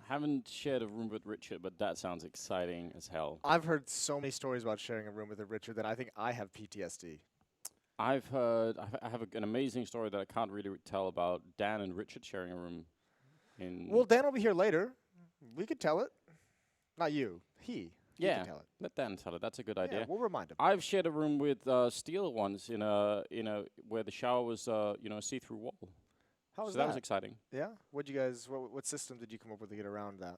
Haven't shared a room with Richard, but that sounds exciting as hell. I've heard so many stories about sharing a room with a Richard that I think I have PTSD. I've heard, I have an amazing story that I can't really tell about Dan and Richard sharing a room. Well, Dan will be here later. We could tell it. Not you. He can tell it. Let Dan tell it. That's a good idea. Yeah, we'll remind him. I've shared a room with Steel once in a where the shower was a see-through wall. How was so that was exciting. Yeah. What'd you guys? What system did you come up with to get around that?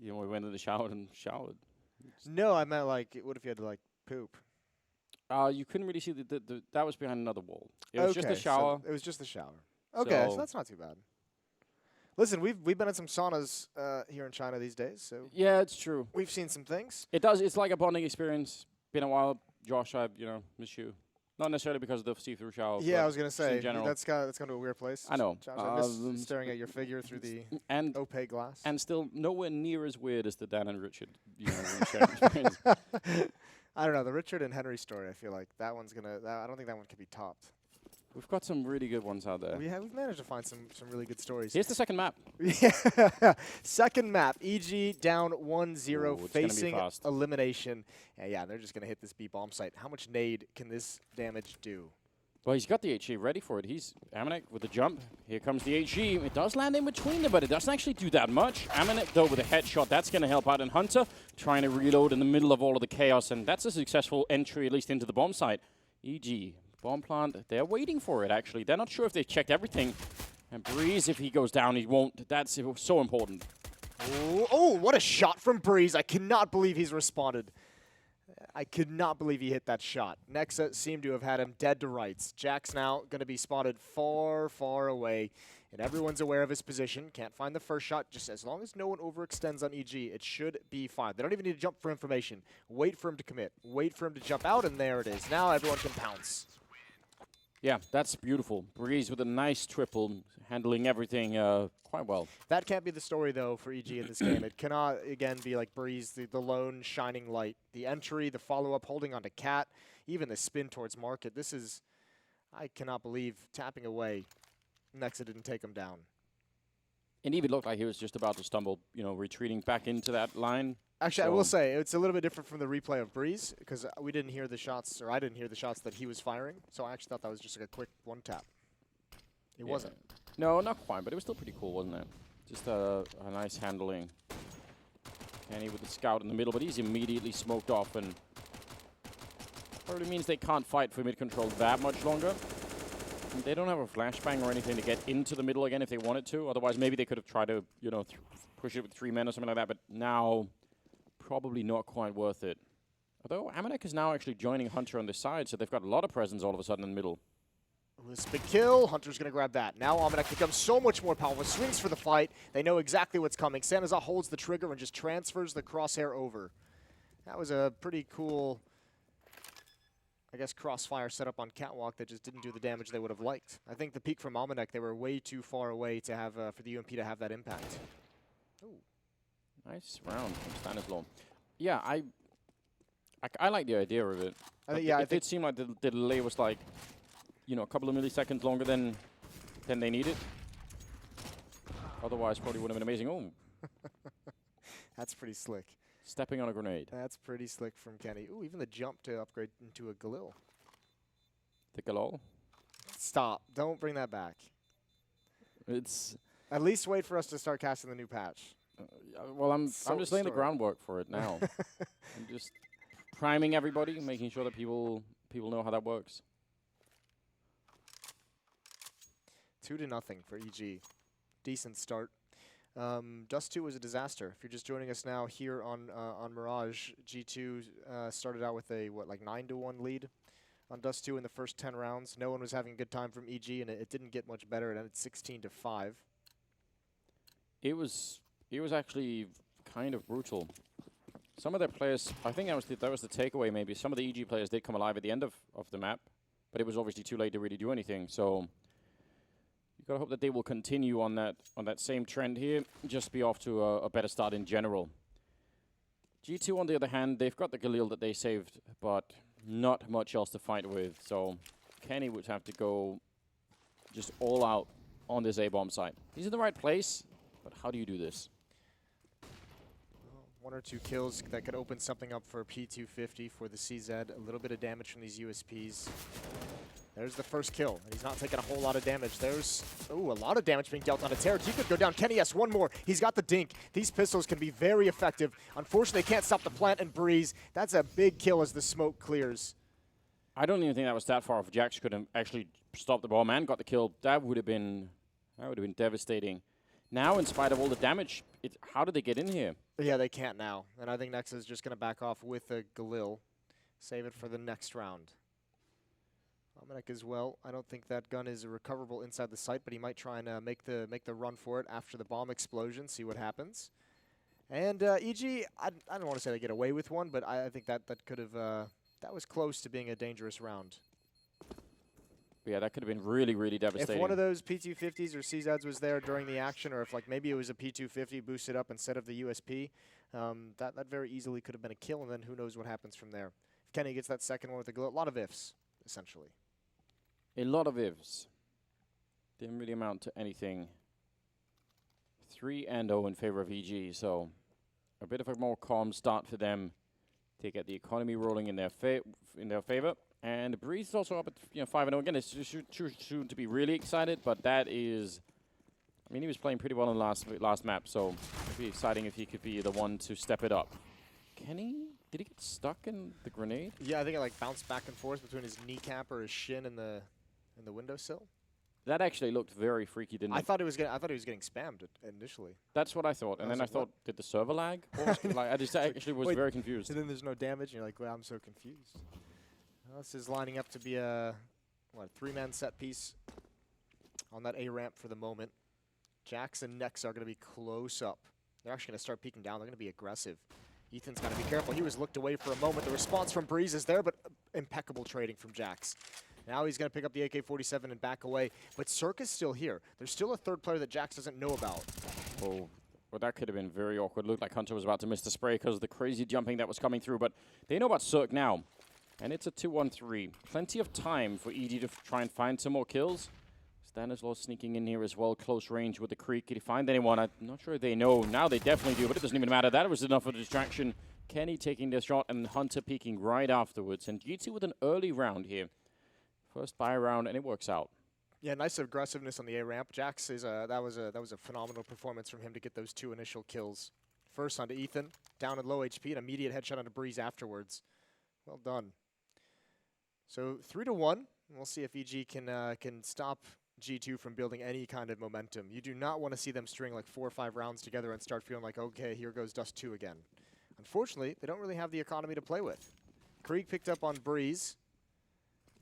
We went in the shower and showered. No, I meant like, what if you had to like poop? You couldn't really see that was behind another wall. It was just the shower. So it was just the shower. Okay, so that's not too bad. Listen, we've been in some saunas here in China these days, so yeah, it's true. We've seen some things. It does. It's like a bonding experience. Been a while, Josh. I miss you. Not necessarily because of the see-through shower. Yeah, I was gonna say in general. that's gone to a weird place. I know. Josh, I miss staring at your figure through the opaque glass. And still nowhere near as weird as the Dan and Richard sharing experience. I don't know, the Richard and Henry story. I feel like that one's gonna. I don't think that one can be topped. We've got some really good ones out there. We've managed to find some really good stories. Here's the second map. Yeah, second map. EG down 1-0, Ooh, facing elimination. Yeah, they're just gonna hit this B bomb site. How much nade can this damage do? Well, he's got the HE ready for it. He's Amanek with the jump. Here comes the HE. It does land in between them, but it doesn't actually do that much. Amanek, though, with a headshot, that's going to help out. And Hunter trying to reload in the middle of all of the chaos, and that's a successful entry, at least into the bomb site. EG, bomb plant, they're waiting for it, actually. They're not sure if they've checked everything. And Breeze, if he goes down, he won't. That's so important. Oh, what a shot from Breeze. I cannot believe he's responded. I could not believe he hit that shot. Nexa seemed to have had him dead to rights. Jack's now going to be spotted far, far away, and everyone's aware of his position. Can't find the first shot. Just as long as no one overextends on EG, it should be fine. They don't even need to jump for information. Wait for him to commit. Wait for him to jump out, and there it is. Now everyone can pounce. Yeah, that's beautiful. Breeze with a nice triple, handling everything quite well. That can't be the story, though, for EG in this game. It cannot, again, be like Breeze, the lone shining light. The entry, the follow-up, holding onto Cat, even the spin towards Market. This is, I cannot believe, tapping away. Nexa didn't take him down. It even looked like he was just about to stumble, retreating back into that line. Actually, I will say, it's a little bit different from the replay of Breeze, because we didn't hear the shots, or I didn't hear the shots that he was firing, so I actually thought that was just like a quick one-tap. It wasn't. No, not quite, but it was still pretty cool, wasn't it? Just a nice handling. Kenny with the scout in the middle, but he's immediately smoked off, and probably means they can't fight for mid-control that much longer. And they don't have a flashbang or anything to get into the middle again if they wanted to. Otherwise, maybe they could have tried to, push it with 3 men or something like that, but now probably not quite worth it. Although Amanek is now actually joining Hunter on this side, so they've got a lot of presence all of a sudden in the middle. This big kill. Hunter's going to grab that. Now Amanek becomes so much more powerful. Swings for the fight. They know exactly what's coming. Sanazar holds the trigger and just transfers the crosshair over. That was a pretty cool, I guess, crossfire setup on Catwalk that just didn't do the damage they would have liked. I think the peak from Amanek, they were way too far away to have for the UMP to have that impact. Ooh. Nice round from Stanislaw. Yeah, I like the idea of it. I think it seemed like the delay was like, a couple of milliseconds longer than they needed. Otherwise, probably would have been amazing. Oh. That's pretty slick. Stepping on a grenade. That's pretty slick from Kenny. Ooh, even the jump to upgrade into a Galil. The Galil? Stop. Don't bring that back. It's... At least wait for us to start casting the new patch. Well, I'm just laying the groundwork for it now. I'm just priming everybody, making sure that people know how that works. 2-0 for EG. Decent start. Dust 2 was a disaster. If you're just joining us now here on Mirage, G2 started out with a 9-1 lead on Dust 2 in the first 10 rounds. No one was having a good time from EG, and it didn't get much better. It ended 16-5. It was actually kind of brutal. Some of their players, I think that was the takeaway maybe. Some of the EG players did come alive at the end of the map, but it was obviously too late to really do anything. So you gotta hope that they will continue on that same trend here. Just be off to a better start in general. G2 on the other hand, they've got the Galil that they saved, but not much else to fight with. So Kenny would have to go just all out on this A-bomb site. He's in the right place, but how do you do this? 1 or 2 kills that could open something up for P250 for the CZ. A little bit of damage from these USPs. There's the first kill, and he's not taking a whole lot of damage. There's, ooh, a lot of damage being dealt on a Tarek. He could go down. Kenny, yes, one more. He's got the dink. These pistols can be very effective. Unfortunately, they can't stop the plant and Breeze. That's a big kill as the smoke clears. I don't even think that was that far off. Jax could have actually stopped the bomb and got the kill. That would have been devastating. Now, in spite of all the damage, how did they get in here? Yeah, they can't now. And I think Nexa is just going to back off with a Galil. Save it for the next round. Dominic as well. I don't think that gun is recoverable inside the site, but he might try and make the run for it after the bomb explosion, see what happens. And EG, I don't want to say they get away with one, but I think that could have, that was close to being a dangerous round. Yeah, that could have been really, really devastating. If one of those P250s or CZs was there during the action, or if like maybe it was a P250 boosted up instead of the USP, that very easily could have been a kill, and then who knows what happens from there. If Kenny gets that second one with a Galil, a lot of ifs, essentially. A lot of ifs. Didn't really amount to anything. 3-0 in favor of EG, so a bit of a more calm start for them to get the economy rolling in their favor. And Breeze is also up at 5-0 again. It's too soon to be really excited, but that is. I mean, he was playing pretty well in the last map, so it'd be exciting if he could be the one to step it up. Did he get stuck in the grenade? Yeah, I think it like bounced back and forth between his kneecap or his shin and the windowsill. That actually looked very freaky, didn't it? I thought he was getting spammed initially. That's what I thought, and then I thought, did the server lag? Like, I just actually was very confused. And then there's no damage, and you're like, well, I'm so confused. Well, this is lining up to be a 3-man set piece on that A ramp for the moment. Jax and Nex are going to be close up. They're actually going to start peeking down. They're going to be aggressive. Ethan's got to be careful. He was looked away for a moment. The response from Breeze is there, but impeccable trading from Jax. Now he's going to pick up the AK-47 and back away. But Cirque is still here. There's still a third player that Jax doesn't know about. Oh, well, that could have been very awkward. Looked like Hunter was about to miss the spray because of the crazy jumping that was coming through. But they know about Cirque now. And it's a 2-1-3. Plenty of time for ED to try and find some more kills. Stanislaw sneaking in here as well, close range with the Creek. Did he find anyone? I'm not sure if they know. Now they definitely do, but it doesn't even matter. That was enough of a distraction. Kenny taking the shot and Hunter peeking right afterwards. And G2 with an early round here. First buy round, and it works out. Yeah, nice aggressiveness on the A ramp. Jax is that was a phenomenal performance from him to get those 2 initial kills. First onto Ethan, down at low HP, an immediate headshot onto Breeze afterwards. Well done. So 3-1. We'll see if EG can stop G2 from building any kind of momentum. You do not want to see them string like 4 or 5 rounds together and start feeling like, okay, here goes Dust 2 again. Unfortunately, they don't really have the economy to play with. Krieg picked up on Breeze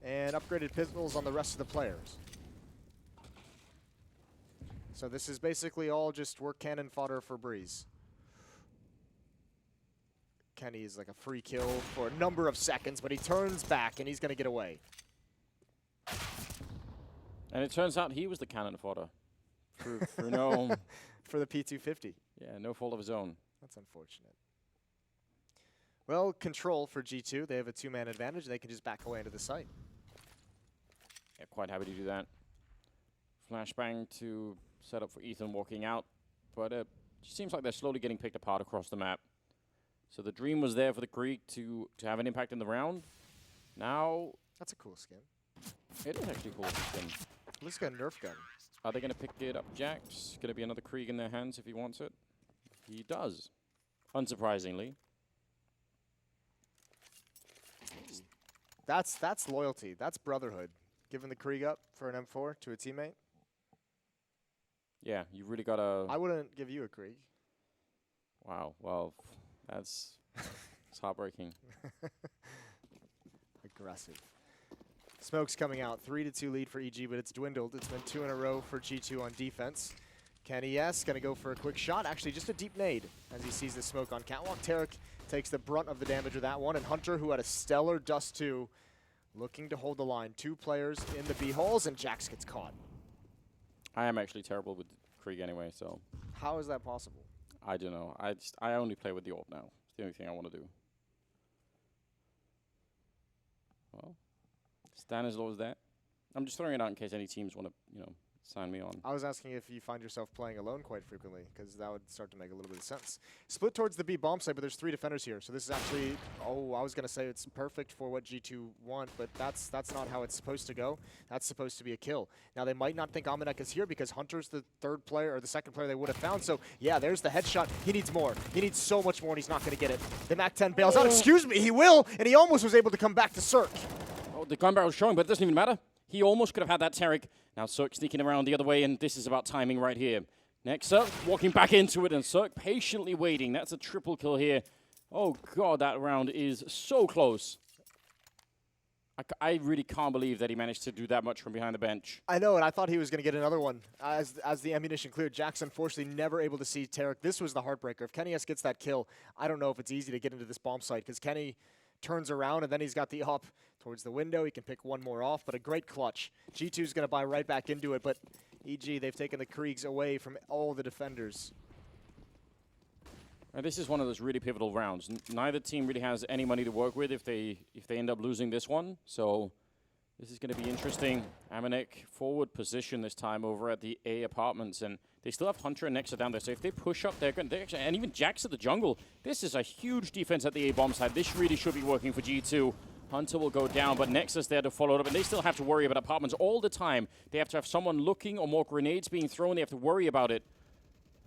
and upgraded pistols on the rest of the players. So this is basically all just work cannon fodder for Breeze. Kenny is like a free kill for a number of seconds, but he turns back and he's going to get away. And it turns out he was the cannon fodder. For no... for the P250. Yeah, no fault of his own. That's unfortunate. Well, control for G2. They have a 2-man advantage. They can just back away into the site. Yeah, quite happy to do that. Flashbang to set up for Ethan walking out. But it seems like they're slowly getting picked apart across the map. So the dream was there for the Greek to have an impact in the round. Now... That's a cool skin. It is actually cool skin. Looks like a Nerf gun. Are they going to pick it up, Jax? Going to be another Krieg in their hands if he wants it? He does. Unsurprisingly. That's loyalty. That's brotherhood. Giving the Krieg up for an M4 to a teammate. Yeah, you really got to... I wouldn't give you a Krieg. Wow, well, that's it's heartbreaking. Aggressive. Smoke's coming out. 3-2 lead for EG, but it's dwindled. It's been 2 in a row for G2 on defense. Kenny, yes, going to go for a quick shot. Actually, just a deep nade as he sees the smoke on Catwalk. Tarek takes the brunt of the damage of that one. And Hunter, who had a stellar Dust 2, looking to hold the line. 2 players in the B holes, and Jax gets caught. I am actually terrible with Krieg anyway, so... How is that possible? I don't know. I only play with the AWP now. It's the only thing I want to do. Well... Stanislaw is there. I'm just throwing it out in case any teams want to, Sign me on. I was asking if you find yourself playing alone quite frequently, because that would start to make a little bit of sense. Split towards the B bomb site, but there's 3 defenders here. So this is actually, I was going to say it's perfect for what G2 want, but that's not how it's supposed to go. That's supposed to be a kill. Now, they might not think Amanek is here because Hunter's the 3rd player, or the 2nd player they would have found. So, yeah, there's the headshot. He needs more. He needs so much more, and he's not going to get it. The MAC-10 bails out. Excuse me, he will, and he almost was able to come back to Cirque. Oh, the gun barrel's showing, but it doesn't even matter. He almost could have had that Tarek. Now Cirque sneaking around the other way, and this is about timing right here. Nexa walking back into it, and Cirque patiently waiting. That's a triple kill here. Oh, God, that round is so close. I really can't believe that he managed to do that much from behind the bench. I know, and I thought he was going to get another one. As the ammunition cleared, Jack's unfortunately never able to see Tarek. This was the heartbreaker. If Kenny S gets that kill, I don't know if it's easy to get into this bomb site, because Kenny turns around, and then he's got the up towards the window. He can pick one more off, but a great clutch. G2's going to buy right back into it, but EG, they've taken the Kriegs away from all the defenders. And this is one of those really pivotal rounds. Neither team really has any money to work with if they end up losing this one. So this is going to be interesting. Amanek forward position this time over at the A apartments, and they still have Hunter and Nexa down there. So if they push up, they're going to, and even Jack's at the jungle. This is a huge defense at the A bomb side. This really should be working for G2. Hunter will go down, but Nexus there to follow it up, and they still have to worry about apartments all the time. They have to have someone looking or more grenades being thrown. They have to worry about it.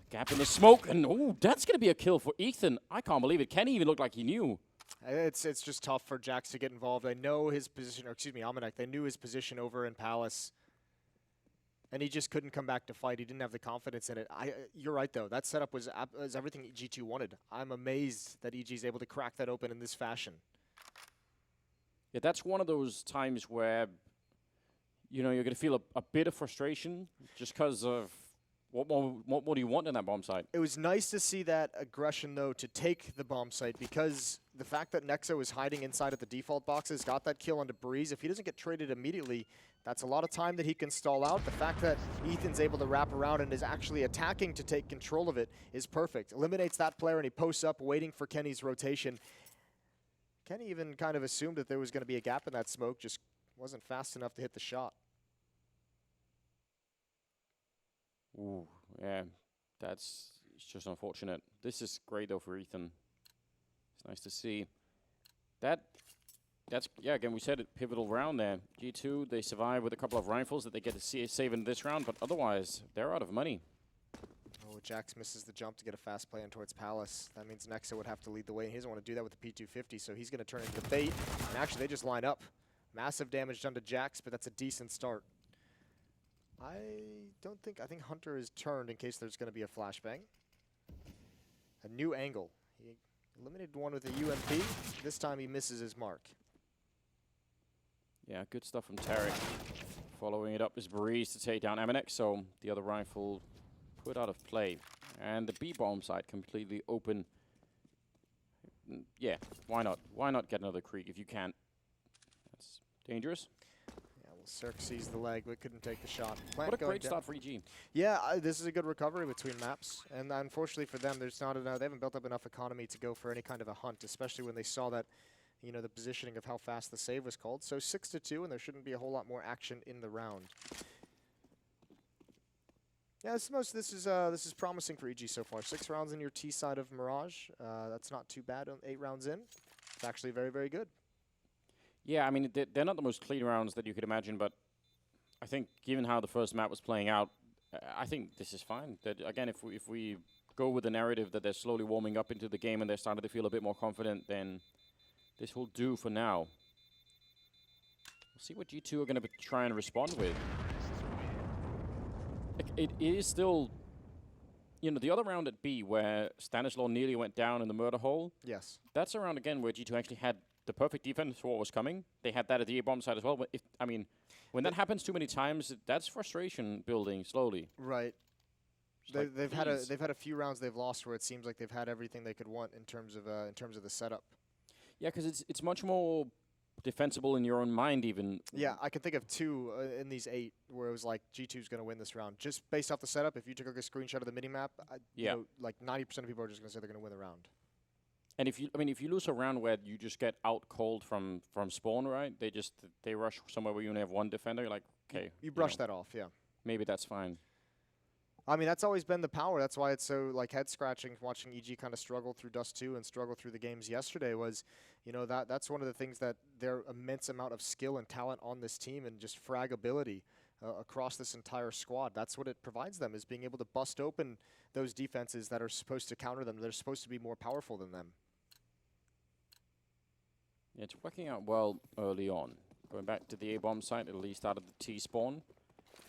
Gap in the smoke, and oh, that's going to be a kill for Ethan. I can't believe it. Kenny even looked like he knew. It's just tough for Jax to get involved. I know his position, or excuse me, Amanek, they knew his position over in Palace, and he just couldn't come back to fight. He didn't have the confidence in it. You're right, though. That setup was everything G2 wanted. I'm amazed that EG is able to crack that open in this fashion. Yeah, that's one of those times where, you know, you're going to feel a bit of frustration just because of what more do you want in that bomb site? It was nice to see that aggression, though, to take the bomb site, because the fact that Nexa was hiding inside of the default boxes, got that kill onto Breeze. If he doesn't get traded immediately, that's a lot of time that he can stall out. The fact that Ethan's able to wrap around and is actually attacking to take control of it is perfect. Eliminates that player, and he posts up, waiting for Kenny's rotation. Kenny even kind of assumed that there was going to be a gap in that smoke, just wasn't fast enough to hit the shot. Ooh, yeah, it's just unfortunate. This is great, though, for Ethan. It's nice to see. That's, yeah, again, we said it, pivotal round there. G2, they survive with a couple of rifles that they get to save in this round, but otherwise, they're out of money. Oh, Jax misses the jump to get a fast play in towards Palace. That means Nexa would have to lead the way. He doesn't want to do that with the P250, so he's going to turn into the bait. And actually, they just line up. Massive damage done to Jax, but that's a decent start. I think Hunter is turned in case there's going to be a flashbang. A new angle. He eliminated one with a UMP. This time he misses his mark. Yeah, good stuff from Tarek. Following it up is Breeze to take down Amanek, so the other rifle put out of play. And the B bomb side completely open. Yeah, why not? Why not get another Krieg if you can? That's dangerous. Cirque sees the leg, but couldn't take the shot. What a great start for EG. Yeah, this is a good recovery between maps, and unfortunately for them, there's not enough. They haven't built up enough economy to go for any kind of a hunt, especially when they saw that, you know, the positioning of how fast the save was called. So 6-2, and there shouldn't be a whole lot more action in the round. Yeah, this is promising for EG so far. 6 rounds in your T side of Mirage. That's not too bad. 8 rounds in, it's actually very, very good. Yeah, I mean, they're not the most clean rounds that you could imagine, but I think given how the first map was playing out, I think this is fine. That again, if we go with the narrative that they're slowly warming up into the game and they're starting to feel a bit more confident, then this will do for now. We'll see what G2 are going to try and respond with. It is still, you know, the other round at B where Stanislaw nearly went down in the murder hole. Yes. That's a round again where G2 actually had the perfect defense for what was coming. They had that at the A-bomb side as well. But I mean, when that happens too many times, that's frustration building slowly. Right. They've had a few rounds they've lost where it seems like they've had everything they could want in terms of the setup. Yeah, because it's much more defensible in your own mind even. Yeah, I can think of 2 in these 8 where it was like G2's going to win this round just based off the setup. If you took a screenshot of the mini map, you know, like 90% of people are just going to say they're going to win the round. And if you lose a round where you just get out cold from spawn, right? They rush somewhere where you only have 1 defender. You're like, okay, you brush that off, yeah. maybe that's fine. I mean, that's always been the power. That's why it's so like head scratching watching EG kind of struggle through Dust 2 and struggle through the games yesterday was, you know, that's one of the things that their immense amount of skill and talent on this team and just fragability across this entire squad. That's what it provides them, is being able to bust open those defenses that are supposed to counter them. They're supposed to be more powerful than them. Yeah, it's working out well early on. Going back to the A-bomb site, at least out of the T-spawn.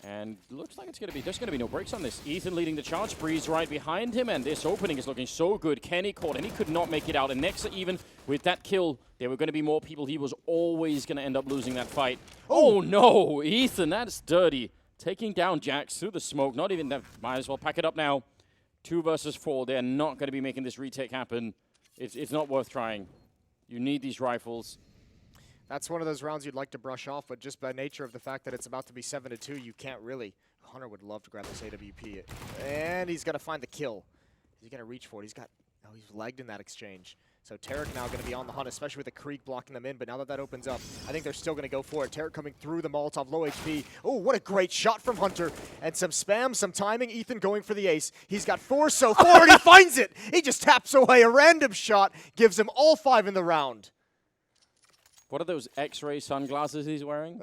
And looks like there's going to be no breaks on this. Ethan leading the charge, Breeze right behind him, and this opening is looking so good. Kenny caught, and he could not make it out. And Nexa, even with that kill, there were going to be more people. He was always going to end up losing that fight. Oh no, Ethan, that's dirty. Taking down Jax through the smoke. Not even that. Might as well pack it up now. 2 versus 4. They're not going to be making this retake happen. It's not worth trying. You need these rifles. That's one of those rounds you'd like to brush off, but just by nature of the fact that it's about to be 7-2, you can't really. Hunter would love to grab this AWP. And he's going to find the kill. He's going to reach for it. He's lagged in that exchange. So Tarek now going to be on the hunt, especially with the Krieg blocking them in. But now that that opens up, I think they're still going to go for it. Tarek coming through the Molotov, low HP. Oh, what a great shot from Hunter. And some spam, some timing. Ethan going for the ace. He's got 4 so far, and he finds it. He just taps away a random shot, gives him all 5 in the round. What are those X-ray sunglasses he's wearing?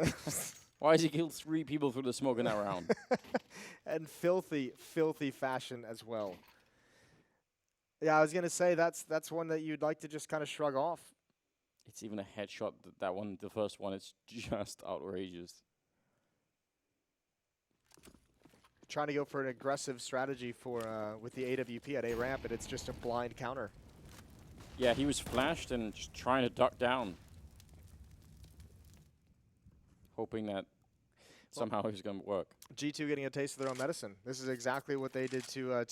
Why has he killed 3 people through the smoke in that round? And filthy, filthy fashion as well. Yeah, I was going to say that's one that you'd like to just kind of shrug off. It's even a headshot, that one, the first one. It's just outrageous. Trying to go for an aggressive strategy for with the AWP at A ramp, and it's just a blind counter. Yeah, he was flashed and just trying to duck down. Hoping that somehow it was going to work. G2 getting a taste of their own medicine. This is exactly what they did to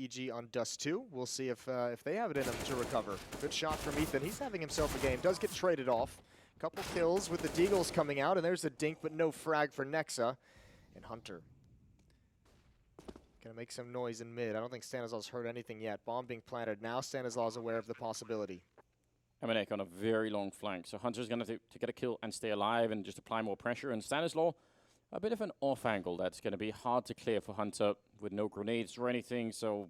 EG on Dust 2. We'll see if they have it in them to recover. Good shot from Ethan. He's having himself a game. Does get traded off. Couple kills with the Deagles coming out, and there's a dink, but no frag for Nexa. And Hunter gonna make some noise in mid. I don't think Stanislaw's heard anything yet. Bomb being planted. Now Stanislaw's aware of the possibility. Emanek on a very long flank. So Hunter's going to get a kill and stay alive and just apply more pressure. And Stanislaw, a bit of an off angle. That's going to be hard to clear for Hunter with no grenades or anything. So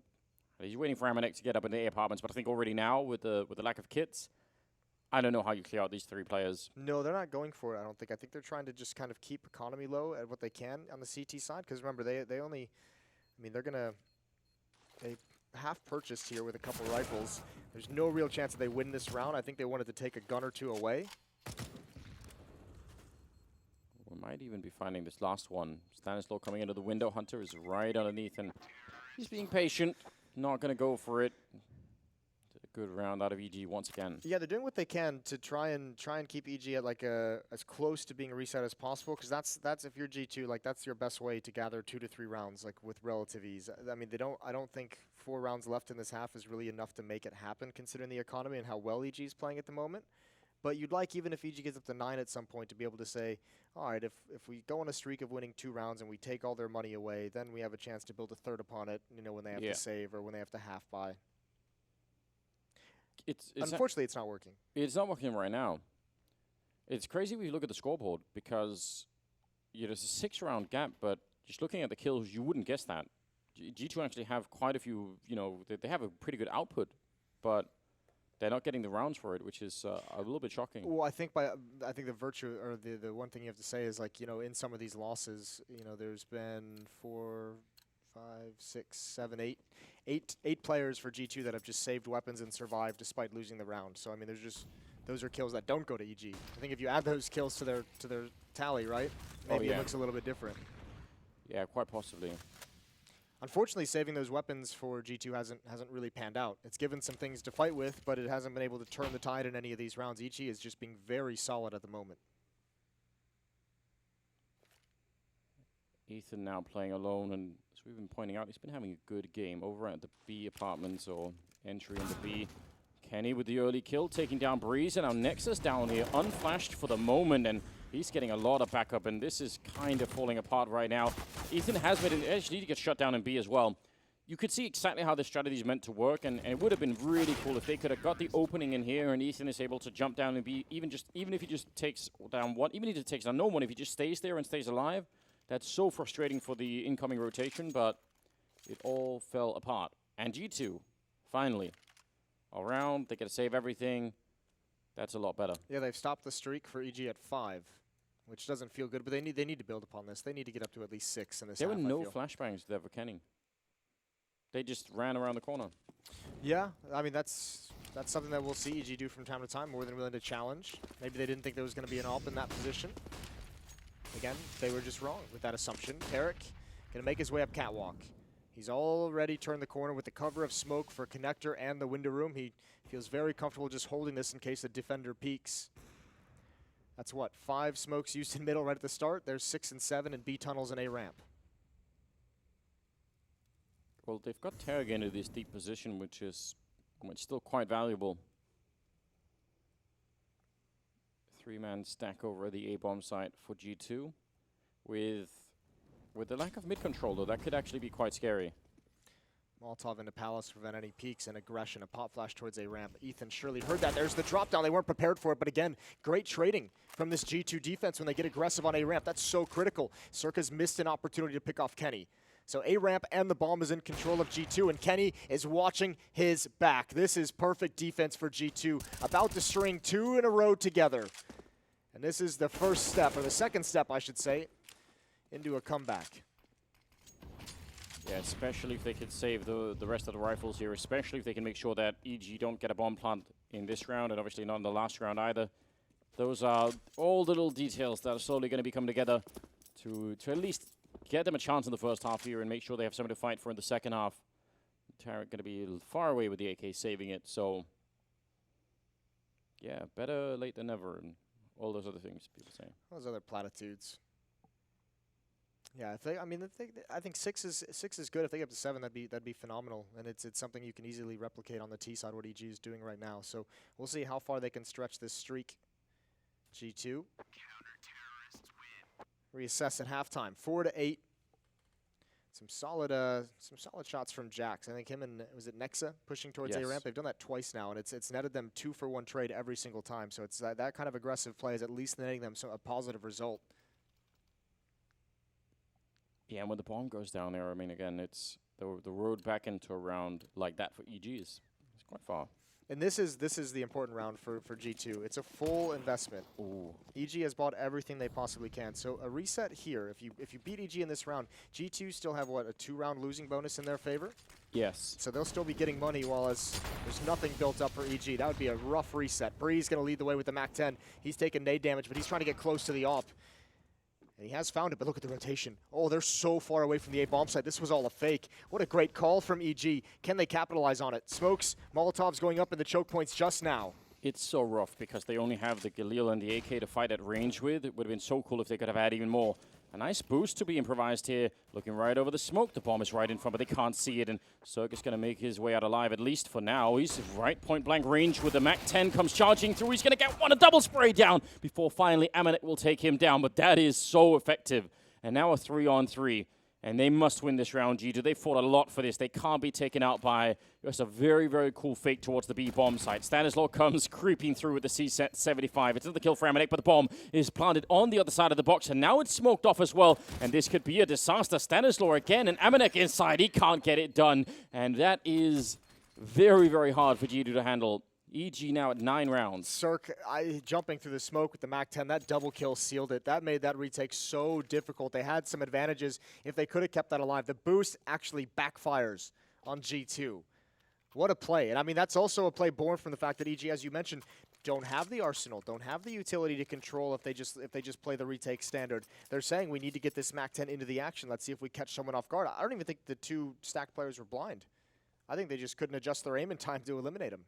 he's waiting for Emanek to get up in the A apartments. But I think already now, with the lack of kits, I don't know how you clear out these 3 players. No, they're not going for it, I don't think. I think they're trying to just kind of keep economy low at what they can on the CT side. Because remember, they only, I mean, they half purchased here with a couple rifles. There's no real chance that they win this round. I think they wanted to take a gun or 2 away. We might even be finding this last one. Stanislaw coming into the window. Hunter is right underneath, and he's being patient. Not going to go for it. Did a good round out of EG once again. Yeah, they're doing what they can to try and keep EG at like as close to being a reset as possible. Because that's if you're G2, like that's your best way to gather 2 to 3 rounds, like with relative ease. I mean, I don't think 4 rounds left in this half is really enough to make it happen, considering the economy and how well EG is playing at the moment. But you'd like, even if EG gets up to 9 at some point, to be able to say, all right, if we go on a streak of winning 2 rounds and we take all their money away, then we have a chance to build a third upon it, you know, when they have to save or when they have to half buy. Unfortunately, it's not working. It's not working right now. It's crazy when you look at the scoreboard, because there's a 6-round gap, but just looking at the kills, you wouldn't guess that. G2 actually have quite a few, they have a pretty good output, but they're not getting the rounds for it, which is a little bit shocking. Well, I think the virtue, or the one thing you have to say is, like, in some of these losses, there's been 4, 5, 6, 7, 8 players for G2 that have just saved weapons and survived despite losing the round. So I mean, those are kills that don't go to EG. I think if you add those kills to their tally, right? Maybe it looks a little bit different. Yeah, quite possibly. Unfortunately, saving those weapons for G2 hasn't really panned out. It's given some things to fight with, but it hasn't been able to turn the tide in any of these rounds. EG is just being very solid at the moment. Ethan now playing alone, and as we've been pointing out, he's been having a good game over at the B apartments, or entry in the B. Kenny with the early kill, taking down Breeze, and now Nexus down here, unflashed for the moment, and he's getting a lot of backup, and this is kind of falling apart right now. Ethan has made an edge, need to get shut down in B as well. You could see exactly how this strategy is meant to work, and it would have been really cool if they could have got the opening in here, and Ethan is able to jump down and B, even if he just takes down one, even if he takes down no one, if he just stays there and stays alive, That's so frustrating for the incoming rotation, but it all fell apart. And G2, finally, around, they get to save everything. That's a lot better. Yeah, they've stopped the streak for EG at 5, which doesn't feel good, but they need to build upon this. They need to get up to at least 6 in this There half, were I no feel. flashbangs there for Kenny. They just ran around the corner. Yeah, I mean, that's something that we'll see EG do from time to time, more than willing to challenge. Maybe they didn't think there was going to be an AWP in that position. Again, they were just wrong with that assumption. Tarek going to make his way up catwalk. He's already turned the corner with the cover of smoke for connector and the window room. He feels very comfortable just holding this in case the defender peeks. That's what, 5 smokes used in middle right at the start. There's 6 and 7 in B tunnels and A ramp. Well, they've got Tarek into this deep position, which is still quite valuable. 3-man stack over the A-bomb site for G2. With the lack of mid-control, though, that could actually be quite scary. Molotov into Palace to prevent any peeks and aggression. A pop flash towards A ramp. Ethan surely heard that. There's the drop down. They weren't prepared for it, but again, great trading from this G2 defense when they get aggressive on A ramp. That's so critical. Circa's missed an opportunity to pick off Kenny. So A ramp and the bomb is in control of G2, and Kenny is watching his back. This is perfect defense for G2, about to string 2 in a row together. And this is the first step, or the second step, I should say, into a comeback. Yeah, especially if they could save the rest of the rifles here, especially if they can make sure that EG don't get a bomb plant in this round, and obviously not in the last round either. Those are all the little details that are slowly going to be coming together to at least get them a chance in the first half here and make sure they have something to fight for in the second half. Tarek going to be far away with the AK saving it, so yeah, better late than never, and all those other things people say. Those other platitudes. Yeah, I think 6 is good. If they get up to 7, that'd be phenomenal, and it's something you can easily replicate on the T side what EG is doing right now. So we'll see how far they can stretch this streak. G2 reassess at halftime. 4-8. Some solid shots from Jax. I think him and was it Nexa pushing towards A ramp. They've done that twice now, and it's netted them 2-for-1 trade every single time. So it's that kind of aggressive play is at least netting them a positive result. Yeah, and when the bomb goes down there, I mean, again, it's the road back into a round like that for EG is quite far. And this is the important round for G2. It's a full investment. Ooh. EG has bought everything they possibly can. So a reset here. If you beat EG in this round, G2 still have what, a 2-round losing bonus in their favor? Yes. So they'll still be getting money while there's nothing built up for EG. That would be a rough reset. Bree's going to lead the way with the MAC-10. He's taking nade damage, but he's trying to get close to the AWP. And he has found it, but look at the rotation. Oh, they're so far away from the A-bomb site. This was all a fake. What a great call from EG. Can they capitalize on it? Smokes, Molotovs going up in the choke points just now. It's so rough because they only have the Galil and the AK to fight at range with. It would have been so cool if they could have had even more. A nice boost to be improvised here. Looking right over the smoke. The bomb is right in front, but they can't see it. And Circus going to make his way out alive, at least for now. He's right point-blank range with the MAC-10 comes charging through. He's going to get a double spray down before finally Amanek will take him down. But that is so effective. And now a 3-on-3. And they must win this round, G2. They fought a lot for this. They can't be taken out by just a very, very cool fake towards the B bomb site. Stanislaw comes creeping through with the C-75. It's another kill for Amanek, but the bomb is planted on the other side of the box, and now it's smoked off as well. And this could be a disaster. Stanislaw again, and Amanek inside. He can't get it done. And that is very, very hard for G2 to handle. EG now at 9 rounds. Cirque, jumping through the smoke with the MAC-10, that double kill sealed it. That made that retake so difficult. They had some advantages if they could have kept that alive. The boost actually backfires on G2. What a play. And I mean, that's also a play born from the fact that EG, as you mentioned, don't have the arsenal, don't have the utility to control if they just play the retake standard. They're saying we need to get this MAC-10 into the action. Let's see if we catch someone off guard. I don't even think the 2 stack players were blind. I think they just couldn't adjust their aim in time to eliminate him.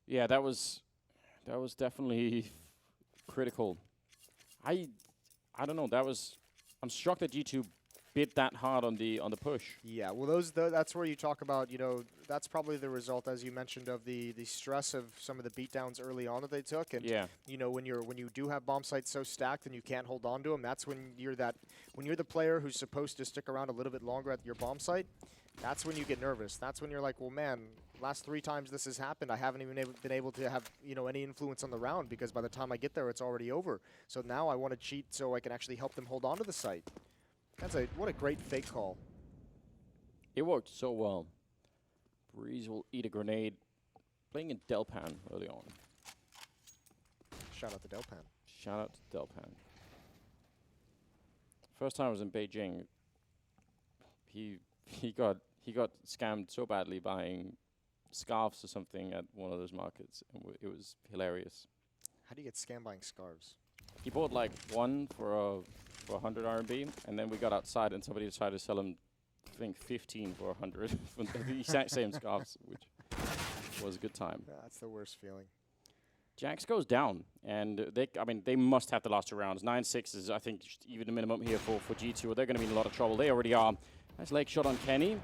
Yeah, that was definitely critical. I don't know. I'm shocked that G2 bit that hard on the push. Yeah, well, that's where you talk about, that's probably the result, as you mentioned, of the stress of some of the beatdowns early on that they took. And yeah, when you do have bomb sites so stacked and you can't hold on to them, that's when you're the player who's supposed to stick around a little bit longer at your bomb site. That's when you get nervous. That's when you're like, well, man, last 3 times this has happened, I haven't even been able to have any influence on the round because by the time I get there, it's already over. So now I want to cheat so I can actually help them hold on to the site. What a great fake call. It worked so well. Breeze will eat a grenade. Playing in Delpan early on. Shout out to Delpan. Shout out to Delpan. First time I was in Beijing, he got scammed so badly buying scarves or something at one of those markets. And it was hilarious. How do you get scammed buying scarves? He bought like one for 100 RMB, and then we got outside and somebody tried to sell him, I think, 15 for 100 for the exact same scarves, which was a good time. That's the worst feeling. Jax goes down, and they must have the last 2 rounds. 9-6 is, I think, just even the minimum here for G2. They're going to be in a lot of trouble. They already are. Nice leg shot on Kenny.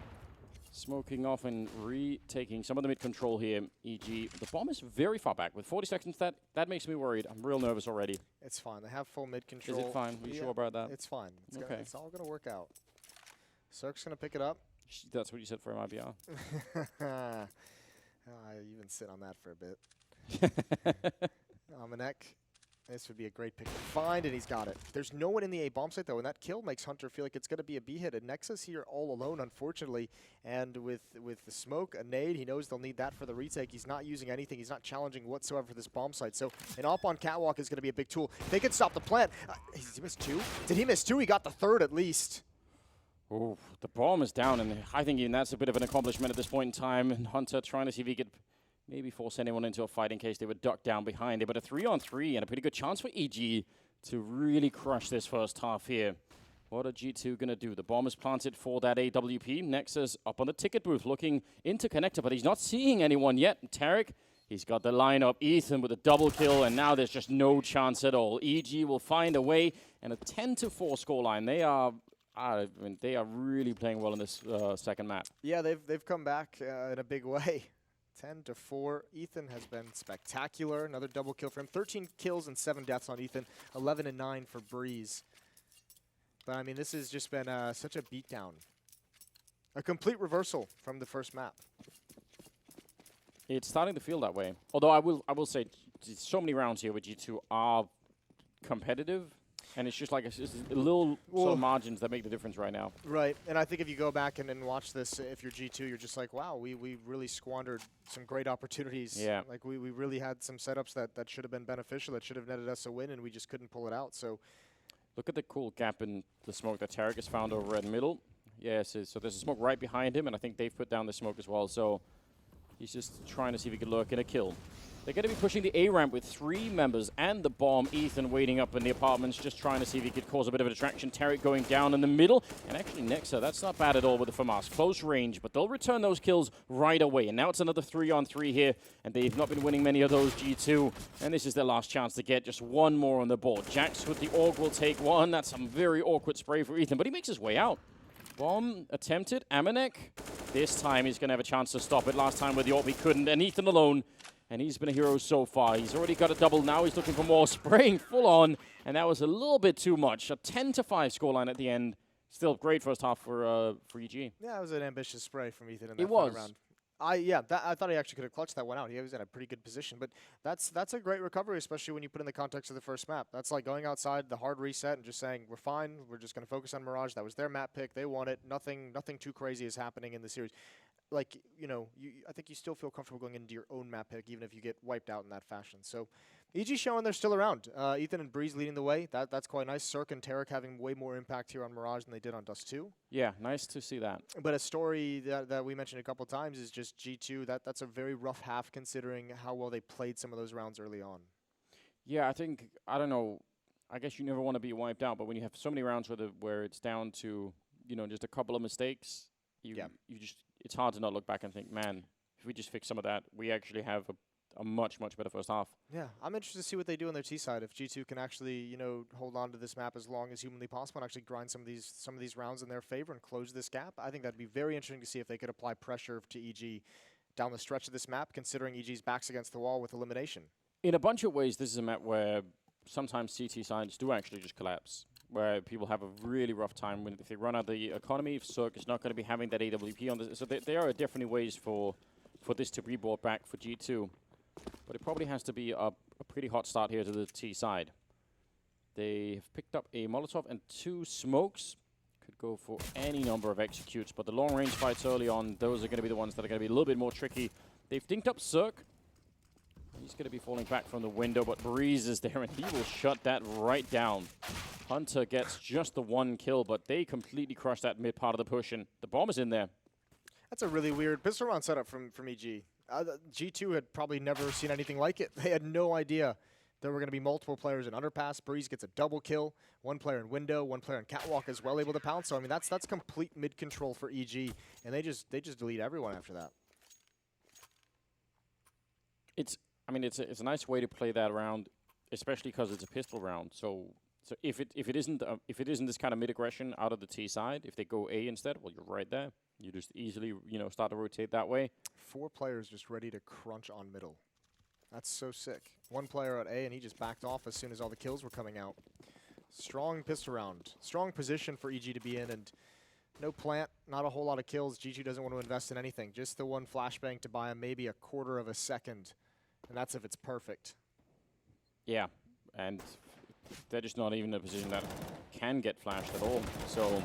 Smoking off and retaking some of the mid-control here, e.g. The bomb is very far back. With 40 seconds, that makes me worried. I'm real nervous already. It's fine. They have full mid-control. Is it fine? Are you sure about that? It's fine. Okay. It's all going to work out. Cirque's going to pick it up. That's what you said for MIBR. You've been sitting on that for a bit. Amanek. This would be a great pick to find, and he's got it. There's no one in the A bomb site, though, and that kill makes Hunter feel like it's going to be a B hit. And Nexus here all alone, unfortunately. And with the smoke, a nade, he knows they'll need that for the retake. He's not using anything. He's not challenging whatsoever for this bomb site. So an op on Catwalk is going to be a big tool. They can stop the plant. He missed 2? Did he miss 2? He got the 3rd at least. Oh, the bomb is down, and I think even that's a bit of an accomplishment at this point in time. And Hunter trying to see if he could maybe force anyone into a fight in case they were ducked down behind it. But a 3-on-3 and a pretty good chance for EG to really crush this first half here. What are G2 going to do? The bomb is planted for that AWP. Nexus up on the ticket booth looking into connector, but he's not seeing anyone yet. Tarek, he's got the lineup. Ethan with a double kill, and now there's just no chance at all. EG will find a way, and a 10-4 scoreline. They are really playing well in this second map. Yeah, they've come back in a big way. 10-4. Ethan has been spectacular. Another double kill for him. 13 kills and 7 deaths on Ethan. 11-9 for Breeze. But I mean, this has just been such a beatdown. A complete reversal from the first map. It's starting to feel that way. Although I will say, so many rounds here with G2 are competitive. And it's just like it's just little sort of margins that make the difference right now. Right, and I think if you go back and watch this, if you're G2, you're just like, wow, we really squandered some great opportunities. Yeah. Like we really had some setups that should have been beneficial, that should have netted us a win, and we just couldn't pull it out. So, look at the cool gap in the smoke that Tarek has found over red middle. Yes, so there's a smoke right behind him, and I think they've put down the smoke as well. So he's just trying to see if he can lurk in a kill. They're going to be pushing the A ramp with 3 members and the bomb. Ethan waiting up in the apartments, just trying to see if he could cause a bit of a distraction. Tarek going down in the middle. And actually, Nexa, that's not bad at all with the FAMAS. Close range, but they'll return those kills right away. And now it's another 3-on-3 here, and they've not been winning many of those, G2. And this is their last chance to get just one more on the board. Jax with the AUG will take one. That's some very awkward spray for Ethan, but he makes his way out. Bomb attempted. Amanek. This time he's going to have a chance to stop it. Last time with the AUG he couldn't, and Ethan alone. And he's been a hero so far. He's already got a double. Now he's looking for more. Spraying full on. And that was a little bit too much. A 10-5 scoreline at the end. Still great first half for EG. Yeah, it was an ambitious spray from Ethan in that it was. round. I thought he actually could have clutched that one out. He was in a pretty good position. But that's a great recovery, especially when you put in the context of the first map. That's like going outside, the hard reset, and just saying, we're fine. We're just going to focus on Mirage. That was their map pick. They won it. Nothing too crazy is happening in the series. Like, I think you still feel comfortable going into your own map pick, even if you get wiped out in that fashion. So, EG showing they're still around. Ethan and Breeze leading the way. That's quite nice. Cirque and Tarek having way more impact here on Mirage than they did on Dust 2. Yeah, nice to see that. But a story that we mentioned a couple times is just G2. That's a very rough half considering how well they played some of those rounds early on. Yeah, I don't know. I guess you never want to be wiped out, but when you have so many rounds where it's down to, just a couple of mistakes, it's hard to not look back and think, man, if we just fix some of that, we actually have a much, much better first half. Yeah, I'm interested to see what they do on their T side. If G2 can actually, hold on to this map as long as humanly possible and actually grind some of these rounds in their favor and close this gap, I think that'd be very interesting to see if they could apply pressure to EG down the stretch of this map, considering EG's backs against the wall with elimination. In a bunch of ways, this is a map where sometimes CT sides do actually just collapse, where people have a really rough time if they run out the economy. If Cirque is not going to be having that AWP on this, so there are definitely ways for this to be brought back for G2. But it probably has to be a pretty hot start here to the T side. They have picked up a Molotov and 2 smokes. go for any number of executes, but the long-range fights early on, those are going to be the ones that are going to be a little bit more tricky. They've dinked up Cirque. He's going to be falling back from the window, but Breeze is there, and he will shut that right down. Hunter gets just the one kill, but they completely crushed that mid part of the push, and the bomb is in there. That's a really weird pistol round setup from EG. G2 had probably never seen anything like it. They had no idea there were going to be multiple players in underpass. Breeze gets a double kill. One player in window, one player in catwalk as well, able to pounce. So I mean, that's complete mid control for EG, and they just delete everyone after that. It's a nice way to play that round, especially because it's a pistol round. So if it isn't this kind of mid aggression out of the T side, if they go A instead, well, you're right there. You just easily start to rotate that way. 4 players just ready to crunch on middle. That's so sick. One player at A, and he just backed off as soon as all the kills were coming out. Strong pistol round. Strong position for EG to be in, and no plant, not a whole lot of kills. G2 doesn't want to invest in anything. Just the one flashbang to buy him maybe a quarter of a second, and that's if it's perfect. Yeah, and they're just not even in a position that can get flashed at all. So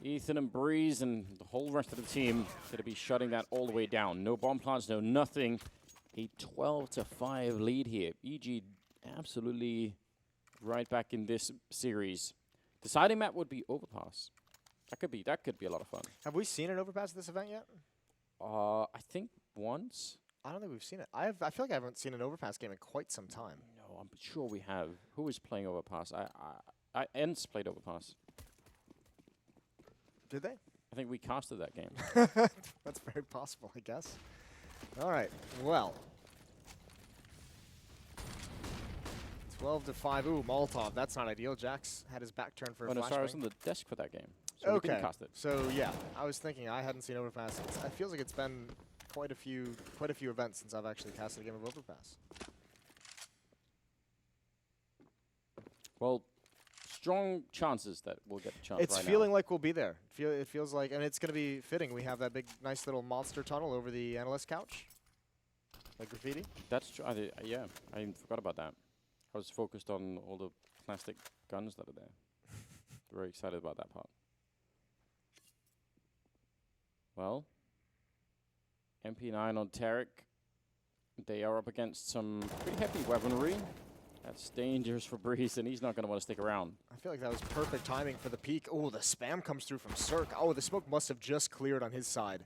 Ethan and Breeze and the whole rest of the team going to be shutting that all the way down. No bomb plants, no nothing. A 12-5 lead here. EG absolutely right back in this series. Deciding map would be Overpass. That could be a lot of fun. Have we seen an Overpass at this event yet? I think once. I don't think we've seen it. I feel like I haven't seen an Overpass game in quite some time. No, I'm sure we have. Who is playing Overpass? Ents played Overpass. Did they? I think we casted that game. That's very possible, I guess. All right, well. 12-5. Ooh, Molotov. That's not ideal. Jax had his back turned for a flashbang. No, sorry, I was on the desk for that game. So okay. We didn't cast it. So yeah, I was thinking I hadn't seen Overpass. It feels like it's been quite a few events since I've actually casted a game of Overpass. Well, strong chances that we'll get the chance. It's feeling like we'll be there. It feels like, and it's going to be fitting. We have that big, nice little monster tunnel over the analyst couch, like graffiti. That's true. Yeah, I even forgot about that. I was focused on all the plastic guns that are there. Very excited about that part. Well, MP9 on Tarek. They are up against some pretty heavy weaponry. That's dangerous for Breeze, and he's not going to want to stick around. I feel like that was perfect timing for the peak. Oh, the spam comes through from Cirque. Oh, the smoke must have just cleared on his side.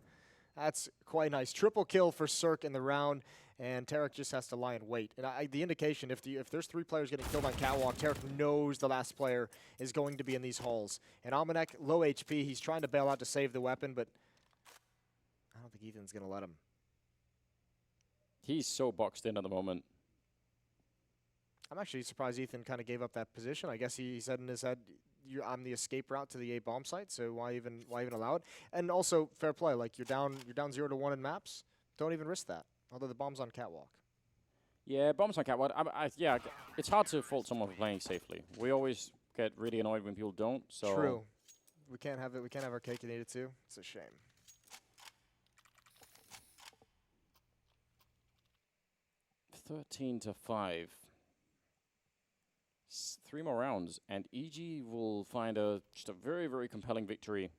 That's quite nice. Triple kill for Cirque in the round, and Tarek just has to lie in wait. And the indication, if there's 3 players getting killed on catwalk, Tarek knows the last player is going to be in these halls. And Almanac, low HP, he's trying to bail out to save the weapon, but I don't think Ethan's going to let him. He's so boxed in at the moment. I'm actually surprised Ethan kind of gave up that position. I guess he said in his head, I'm the escape route to the A bomb site, so why even allow it? And also, fair play, like you're down 0-1 in maps. Don't even risk that. Although the bomb's on catwalk. Yeah, bombs on catwalk. Yeah, it's hard to fault someone for playing safely. We always get really annoyed when people don't. So true. We can't have it. We can't have our cake and eat it too. It's a shame. (13-5). 3 more rounds, and EG will find just a very, very compelling victory.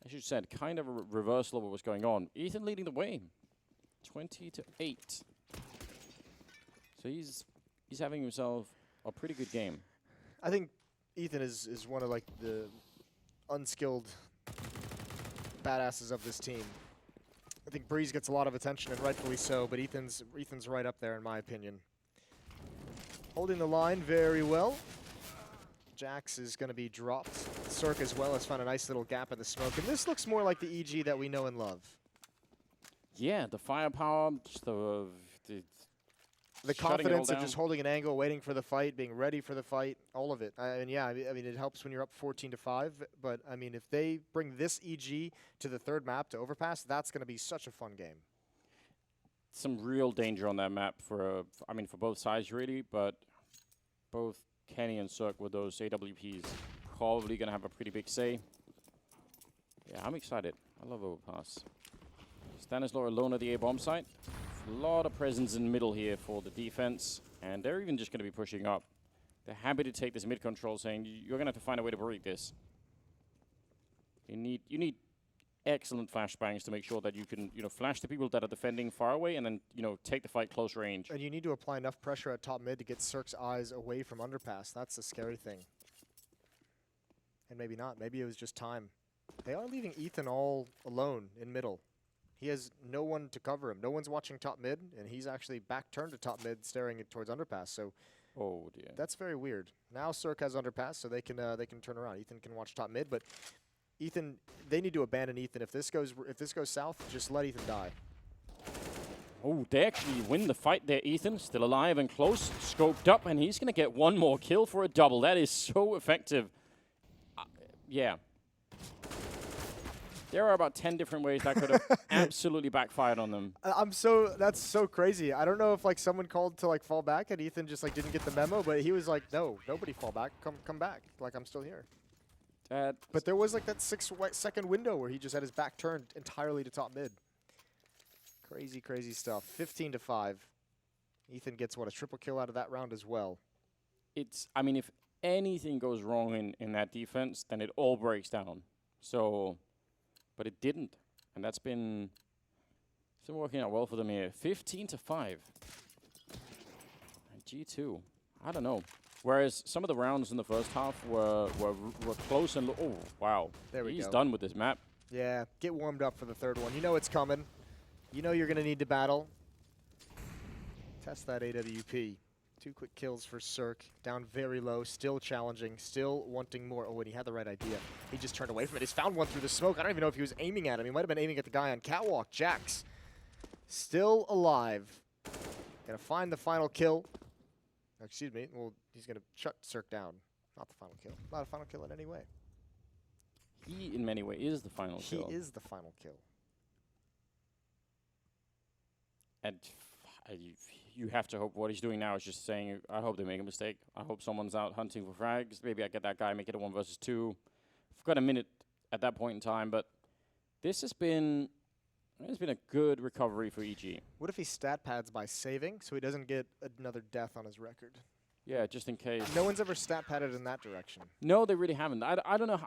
As you said, kind of a reversal of what was going on. Ethan leading the way, 20-8. So he's having himself a pretty good game. I think Ethan is one of like the unskilled badasses of this team. I think Breeze gets a lot of attention, and rightfully so, but Ethan's right up there in my opinion. Holding the line very well. Jax is going to be dropped. Cirque as well has found a nice little gap in the smoke. And this looks more like the EG that we know and love. Yeah, the firepower, just the confidence of just holding an angle, waiting for the fight, being ready for the fight, all of it. I mean, it helps when you're up 14-5. But, I mean, if they bring this EG to the 3rd map to Overpass, that's going to be such a fun game. Some real danger on that map for both sides really, but both Kenny and Cirque with those AWPs probably going to have a pretty big say. Yeah, I'm excited. I love Overpass. Stanislaw alone at the A-bomb site. A lot of presence in the middle here for the defense, and they're even just going to be pushing up. They're happy to take this mid control, saying you're going to have to find a way to break this. You need excellent flashbangs to make sure that you can, flash the people that are defending far away and then, take the fight close range. And you need to apply enough pressure at top mid to get Cirque's eyes away from underpass. That's the scary thing. And maybe not. Maybe it was just time. They are leaving Ethan all alone in middle. He has no one to cover him. No one's watching top mid, and he's actually back turned to top mid, staring towards underpass. So, oh dear, that's very weird. Now Cirque has underpass, so they can turn around. Ethan can watch top mid, but Ethan, they need to abandon Ethan. If this goes south, just let Ethan die. Oh, they actually win the fight there. Ethan still alive and close, scoped up, and he's gonna get one more kill for a double. That is so effective. Yeah. There are about 10 different ways that could have absolutely backfired on them. That's so crazy. I don't know if like someone called to like fall back and Ethan just like didn't get the memo, but he was like, no, nobody fall back. Come back. Like I'm still here. But there was like that 6-second window where he just had his back turned entirely to top mid. Crazy, crazy stuff. 15-5. Ethan gets a triple kill out of that round as well. I mean, if anything goes wrong in that defense, then it all breaks down. So, but it didn't, and that's been working out well for them here. 15-5. And G2, I don't know. Whereas some of the rounds in the first half were close and oh wow, there we go. He's done with this map. Yeah, get warmed up for the third one. You know it's coming. You know you're gonna need to battle. Test that AWP. 2 quick kills for Cirque. Down very low, still challenging, still wanting more. Oh, and he had the right idea. He just turned away from it. He's found one through the smoke. I don't even know if he was aiming at him. He might have been aiming at the guy on catwalk. Jax, still alive. Gonna find the final kill. Excuse me. Well, he's gonna shut Cirque down. Not the final kill. Not a final kill in any way. He, in many ways, is the final kill. He is the final kill. And you have to hope what he's doing now is just saying, I hope they make a mistake. I hope someone's out hunting for frags. Maybe I get that guy, make it a 1 versus 2. I've got a minute at that point in time, but this has been a good recovery for EG. What if he stat pads by saving so he doesn't get another death on his record? Yeah, just in case. No one's ever stat padded in that direction. No, they really haven't. I don't know.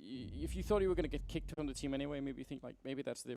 If you thought you were going to get kicked from the team anyway, maybe you think like maybe that's the